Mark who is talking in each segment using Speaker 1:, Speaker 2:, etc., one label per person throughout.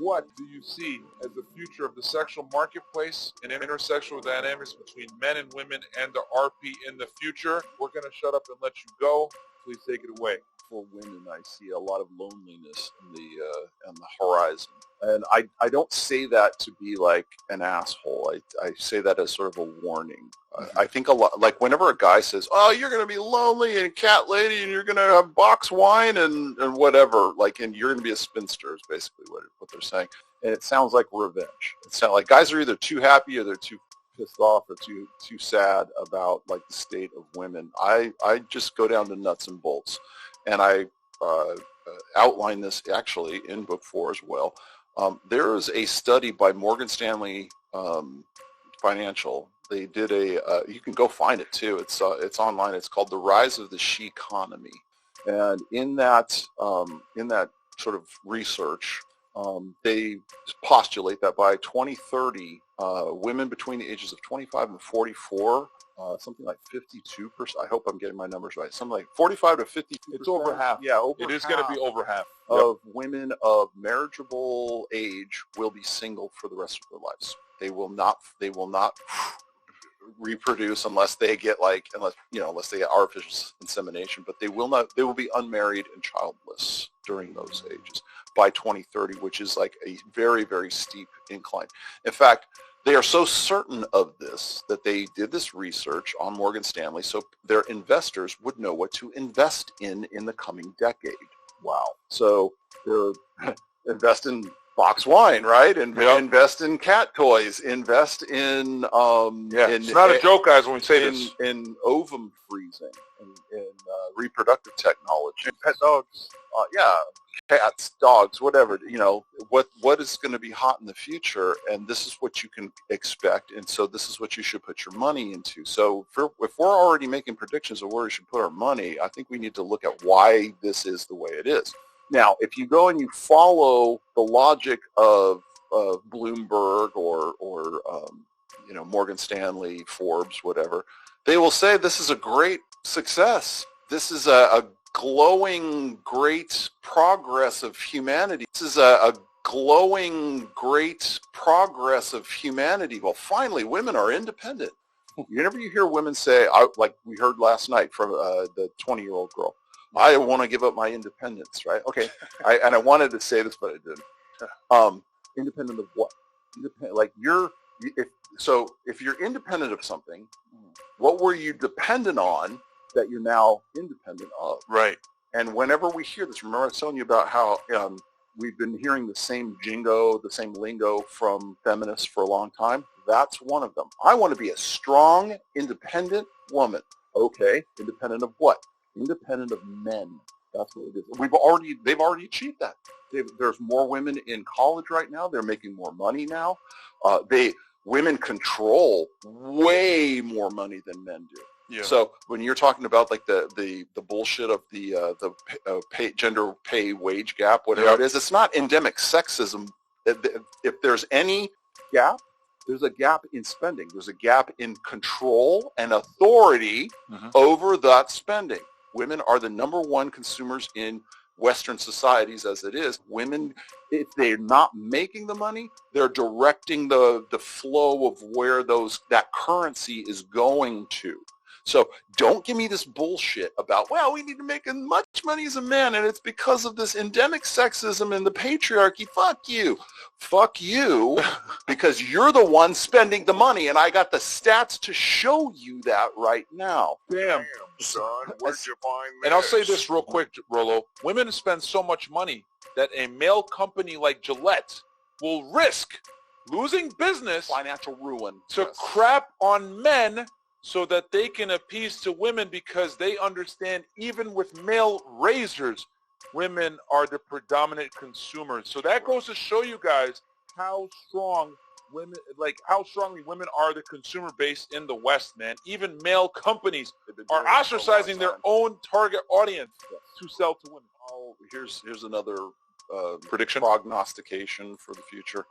Speaker 1: What do you see as the future of the sexual marketplace and intersexual dynamics between men and women and the RP in the future? We're going to shut up and let you go. Please take it away.
Speaker 2: For women, I see a lot of loneliness on the horizon. And I don't say that to be like an asshole. I say that as sort of a warning. I think a lot, like whenever a guy says, oh, you're going to be lonely and cat lady and you're going to have box wine and whatever, like, and you're going to be a spinster is basically what they're saying. And it sounds like revenge. It sounds like guys are either too happy or they're too pissed off or too sad about like the state of women. I just go down to nuts and bolts. And I outline this actually in book 4 as well. There is a study by Morgan Stanley Financial. They did you can go find it too. It's online. It's called The Rise of the She Economy. And in that sort of research, they postulate that by 2030, women between the ages of 25 and 44, something like 52%. I hope I'm getting my numbers right. Something like 45 to 52%.
Speaker 1: It's over half.
Speaker 2: Yeah,
Speaker 1: it is going to be over half
Speaker 2: of women of marriageable age will be single for the rest of their lives. They will not reproduce unless they get unless they get artificial insemination, but they will be unmarried and childless during those ages by 2030, which is like a very, very steep incline. In fact, they are so certain of this that they did this research on Morgan Stanley so their investors would know what to invest in the coming decade. Wow. So they're invest in box wine, right? And invest in cat toys, invest in
Speaker 1: it's not a joke, guys, when we say this.
Speaker 2: In ovum freezing, in reproductive technology.
Speaker 1: And pet dogs.
Speaker 2: Cats, dogs, whatever, what is going to be hot in the future, and this is what you can expect, and so this is what you should put your money into. So if we're already making predictions of where we should put our money, I think we need to look at why this is the way it is. Now, if you go and you follow the logic of Bloomberg or Morgan Stanley, Forbes, whatever, they will say this is a great success. This is a glowing great progress of humanity. This is a glowing great progress of humanity. Well, finally, women are independent. Whenever you hear women say, like we heard last night from the 20-year-old girl, I want to give up my independence, right? Okay, I wanted to say this, but I didn't. Independent of what? If you're independent of something, what were you dependent on that you're now independent of?
Speaker 1: Right.
Speaker 2: And whenever we hear this, remember I was telling you about how we've been hearing the same jingo, the same lingo from feminists for a long time. That's one of them. I want to be a strong, independent woman. Okay, independent of what? Independent of men. That's what it is. They've already achieved that. There's more women in college right now. They're making more money now. Women control way more money than men do.
Speaker 1: Yeah.
Speaker 2: So when you're talking about like the bullshit of the gender pay wage gap, whatever it is, it's not endemic sexism. If there's any gap, there's a gap in spending. There's a gap in control and authority over that spending. Women are the number one consumers in Western societies as it is. Women, if they're not making the money, they're directing the flow of where that currency is going to. So don't give me this bullshit about, well, we need to make as much money as a man, and it's because of this endemic sexism and the patriarchy. Fuck you. Fuck you, because you're the one spending the money, and I got the stats to show you that right now.
Speaker 1: Damn,
Speaker 3: son, where'd you find this?
Speaker 1: And I'll say this real quick, Rollo. Women spend so much money that a male company like Gillette will risk losing business,
Speaker 2: Financial ruin.
Speaker 1: to crap on men so that they can appease to women, because they understand even with male razors, women are the predominant consumers. So that goes to show you guys how strongly women are the consumer base in the West, man. Even male companies are ostracizing their own target audience to sell to women.
Speaker 2: Oh, here's another
Speaker 1: prediction,
Speaker 2: prognostication for the future.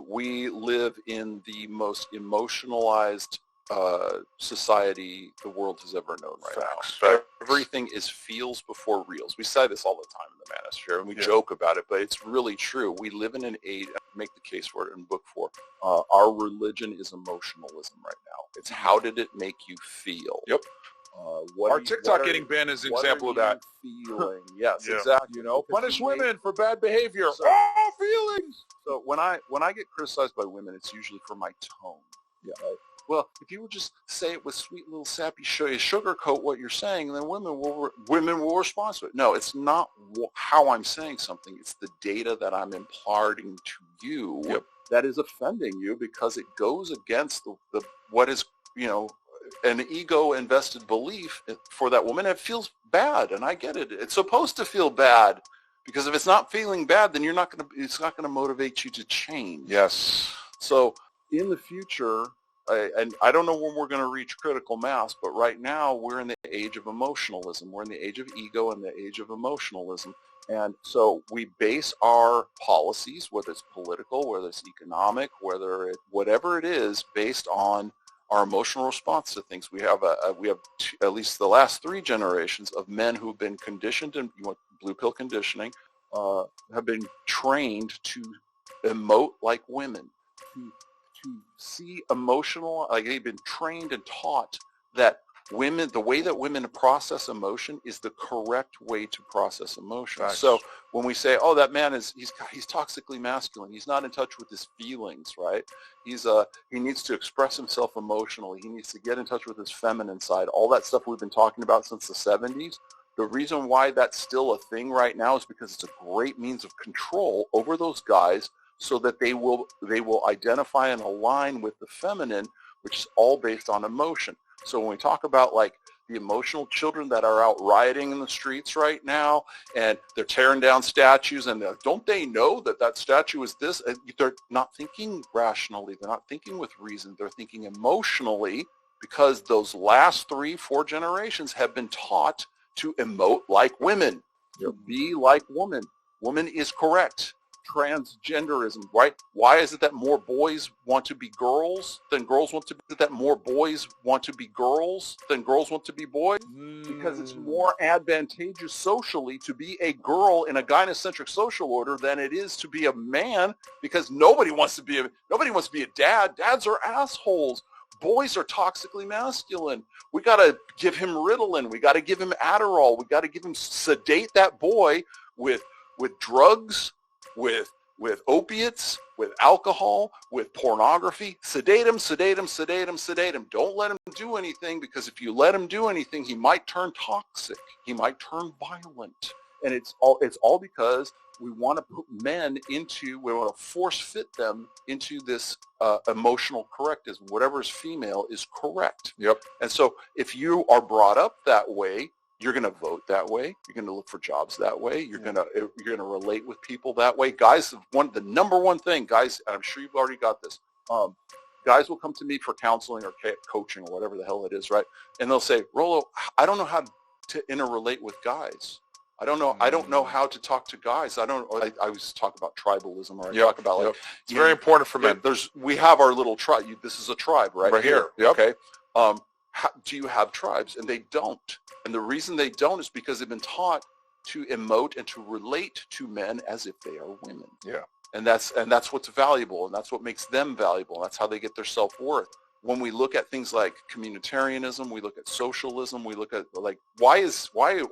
Speaker 2: We live in the most emotionalized society the world has ever known right
Speaker 1: Facts.
Speaker 2: now. Everything is feels before reals. We say this all the time in the manosphere, and we joke about it, but it's really true. We live in an age, make the case for it in book 4, our religion is emotionalism right now. It's how did it make you feel?
Speaker 1: Yep. Our TikTok getting banned is an example of that.
Speaker 2: Feeling, yes, exactly.
Speaker 1: You know, punish women for bad behavior.
Speaker 2: So,
Speaker 1: Feelings.
Speaker 2: So when I get criticized by women, it's usually for my tone. Yeah. Well, if you would just say it with sweet little sappy sugarcoat what you're saying, then women will respond to it. No, it's not how I'm saying something. It's the data that I'm imparting to you that is offending you because it goes against the what is, an ego-invested belief for that woman. It feels bad, and I get it. It's supposed to feel bad because if it's not feeling bad, then it's not gonna motivate you to change.
Speaker 1: Yes.
Speaker 2: So in the future, and I don't know when we're going to reach critical mass, but right now we're in the age of emotionalism. We're in the age of ego and the age of emotionalism. And so we base our policies, whether it's political, whether it's economic, whatever it is, based on our emotional response to things. We have at least the last 3 generations of men who have been conditioned in blue pill conditioning, have been trained to emote like women, to see emotional, like they've been trained and taught that the way that women process emotion is the correct way to process emotion.
Speaker 1: Nice.
Speaker 2: So when we say, oh, that man he's toxically masculine, he's not in touch with his feelings, right? He needs to express himself emotionally. He needs to get in touch with his feminine side. All that stuff we've been talking about since the 70s. The reason why that's still a thing right now is because it's a great means of control over those guys, so that they will identify and align with the feminine, which is all based on emotion. So when we talk about like the emotional children that are out rioting in the streets right now, and they're tearing down statues, and don't they know that statue is this? They're not thinking rationally. They're not thinking with reason. They're thinking emotionally, because those last 3-4 generations have been taught to emote like women, to be like woman. Woman is correct. Transgenderism, right? Why is it that more boys want to be girls than girls want to be? That more boys want to be girls than girls want to be boys? Because it's more advantageous socially to be a girl in a gynocentric social order than it is to be a man, because nobody wants to be a dad. Dads are assholes. Boys are toxically masculine. We got to give him Ritalin. We got to give him Adderall. We got to give him, sedate that boy with drugs, with opiates, with alcohol, with pornography. Sedate him, sedate him, sedate him, sedate him. Don't let him do anything, because if you let him do anything, he might turn toxic. He might turn violent. And it's all because we want to put men we want to force fit them into this emotional correctism. Whatever is female is correct.
Speaker 1: Yep.
Speaker 2: And so if you are brought up that way, you're going to vote that way. You're going to look for jobs that way. You're going to relate with people that way. Guys, the number one thing, guys, and I'm sure you've already got this. Guys will come to me for counseling or coaching or whatever the hell it is, right? And they'll say, Rollo, I don't know how to interrelate with guys. I don't know how to talk to guys. I always talk about tribalism, or I talk about
Speaker 1: it's very important for men.
Speaker 2: We have our little tribe. This is a tribe right here.
Speaker 1: Yep.
Speaker 2: Okay. Do you have tribes? And they don't. And the reason they don't is because they've been taught to emote and to relate to men as if they are women.
Speaker 1: Yeah.
Speaker 2: And that's what's valuable, and that's what makes them valuable, and that's how they get their self-worth. When we look at things like communitarianism, we look at socialism, we look at why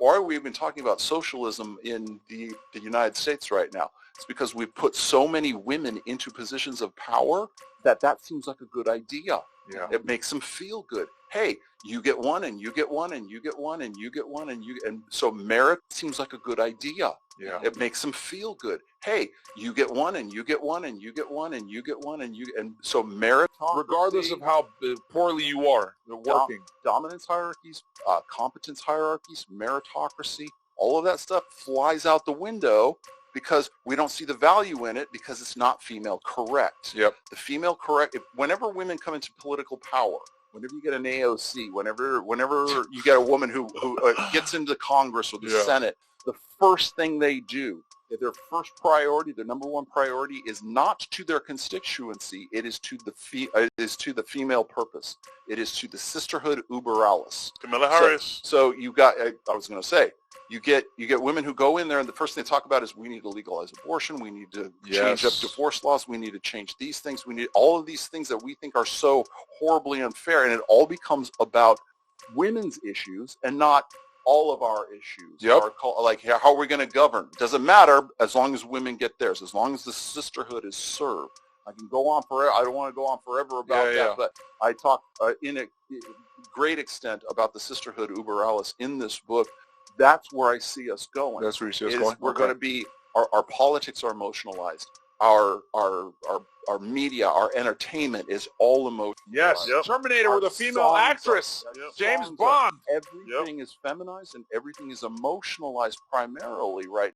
Speaker 2: are we even talking about socialism in the United States right now? It's because we put so many women into positions of power that seems like a good idea.
Speaker 1: Yeah.
Speaker 2: It makes them feel good. Hey, you get one, and you get one, and you get one, and you get one, and so merit seems like a good idea.
Speaker 1: Yeah.
Speaker 2: It makes them feel good. Hey, you get one, and you get one, and you get one, and you get one, and so merit,
Speaker 1: regardless of how poorly you are, they're working.
Speaker 2: Dominance hierarchies, competence hierarchies, meritocracy, all of that stuff flies out the window, because we don't see the value in it, because it's not female correct.
Speaker 1: Yep.
Speaker 2: The female correct, whenever women come into political power, whenever you get an AOC, whenever you get a woman who gets into Congress or the Senate, the first thing they do their first priority, their number one priority is not to their constituency. It is to the female purpose. It is to the sisterhood uber alles.
Speaker 1: Kamala Harris.
Speaker 2: So you got, I was going to say, you get women who go in there and the first thing they talk about is we need to legalize abortion. We need to change up divorce laws. We need to change these things. We need all of these things that we think are so horribly unfair. And it all becomes about women's issues and not all of our issues. Like how are we going to govern? Doesn't matter as long as women get theirs, as long as the sisterhood is served. I can go on forever. I don't want to go on forever about that, but I talk in a great extent about the sisterhood uber alles in this book. That's where I see us going.
Speaker 1: That's where you see us going?
Speaker 2: We're going to be, our politics are emotionalized. Our media, our entertainment is all emotional.
Speaker 1: Yes, Terminator with a female actress, James Bond.
Speaker 2: Everything is feminized and everything is emotionalized primarily right